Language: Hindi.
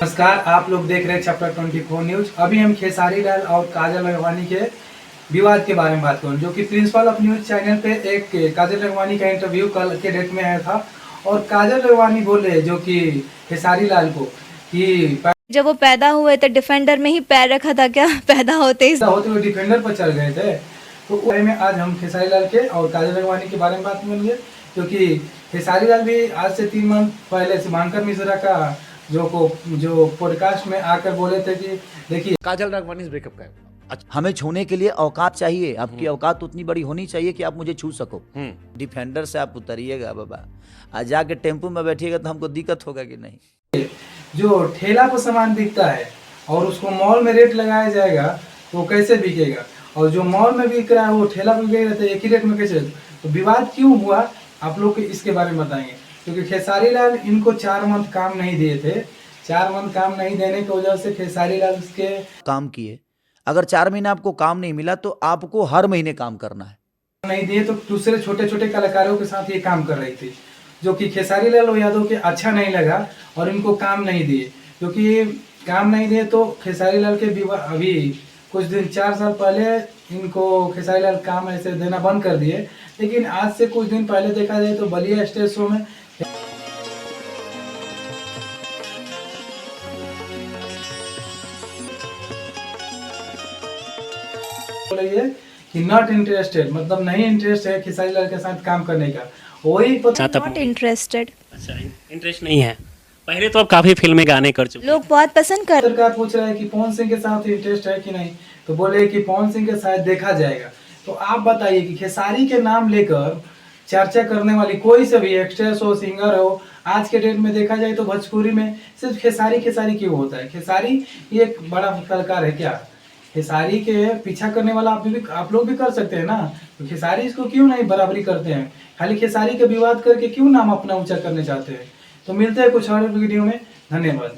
नमस्कार, आप लोग देख रहे हैं चैप्टर 24 न्यूज। अभी हम खेसारी लाल और काजल लखवानी के विवाद के बारे में बात करें, जो कि प्रिंसिपल ऑफ न्यूज चैनल पे एक काजल लखवानी का इंटरव्यू कल के डेट में आया था। और काजल लखवानी बोले जो कि खेसारी लाल को कि जब वो पैदा हुए थे डिफेंडर में ही पैर रखा था क्या? पैदा होते ही होते हुए डिफेंडर पर चढ़ गए थे। तो उस में आज हम खेसारी लाल के और काजल लखवानी के बारे में बात करेंगे, क्योंकि खेसारी लाल भी आज से 3 मंथ पहले शुभांकर मिश्रा का जो पॉडकास्ट में आकर बोले थे कि देखिए काजल राघवानी ब्रेकअप का अच्छा, हमें छूने के लिए औकात चाहिए। आपकी औकात उतनी बड़ी होनी चाहिए कि आप मुझे छू सको। डिफेंडर से आप उतरिएगा बाबा, आज जाके टेम्पो में बैठिएगा तो हमको दिक्कत होगा कि नहीं। जो ठेला पर सामान बिकता है और उसको मॉल में रेट लगाया जाएगा तो कैसे बिकेगा, और जो मॉल में बिक रहा है वो ठेला पर बिकेगा तो एक ही रेट में कैसे? तो विवाद क्यों हुआ आप लोग को इसके बारे में बताएंगे। क्योंकि खेसारी लाल इनको 4 मंथ काम नहीं दिए थे। 4 मंथ काम नहीं देने की वजह से खेसारी लाल के काम किए। अगर 4 महीने आपको काम नहीं मिला तो आपको हर महीने काम करना है। नहीं दिए तो दूसरे छोटे छोटे कलाकारों के साथ ये काम कर रही थी, जो कि खेसारी लाल यादव के अच्छा नहीं लगा और इनको काम नहीं दिए। क्योंकि काम नहीं दिए तो खेसारी लाल के अभी कुछ दिन 4 साल पहले इनको खेसारी लाल काम ऐसे देना बंद कर दिए। लेकिन आज से कुछ दिन पहले देखा जाए तो बलिया स्टेज शो में कि नॉट इंटरेस्टेड, मतलब नहीं इंटरेस्ट है खेसारी लाल के साथ काम करने का। वही नॉट इंटरेस्टेड। अच्छा, इंटरेस्ट नहीं है। पहले तो आप काफी फिल्में गाने कर चुके। लोग बहुत पसंद कर। सरकार पूछ रहा है कि पवन सिंह के साथ इंटरेस्ट है कि नहीं, तो बोले कि पवन सिंह के साथ देखा जाएगा। तो आप बताइए कि खेसारी के नाम लेकर चर्चा करने वाली कोई से भी एक्ट्रेस हो, सिंगर हो, आज के डेट में देखा जाए तो भोजपुरी में सिर्फ खेसारी क्यों होता है? खेसारी ये एक बड़ा कलाकार है क्या? खेसारी के पीछा करने वाला आप लोग भी कर सकते हैं ना। तो खेसारी इसको क्यों नहीं बराबरी करते हैं? खाली खेसारी के विवाद करके क्यों नाम अपना ऊंचा करने चाहते हैं? तो मिलते हैं कुछ और वीडियो में। धन्यवाद।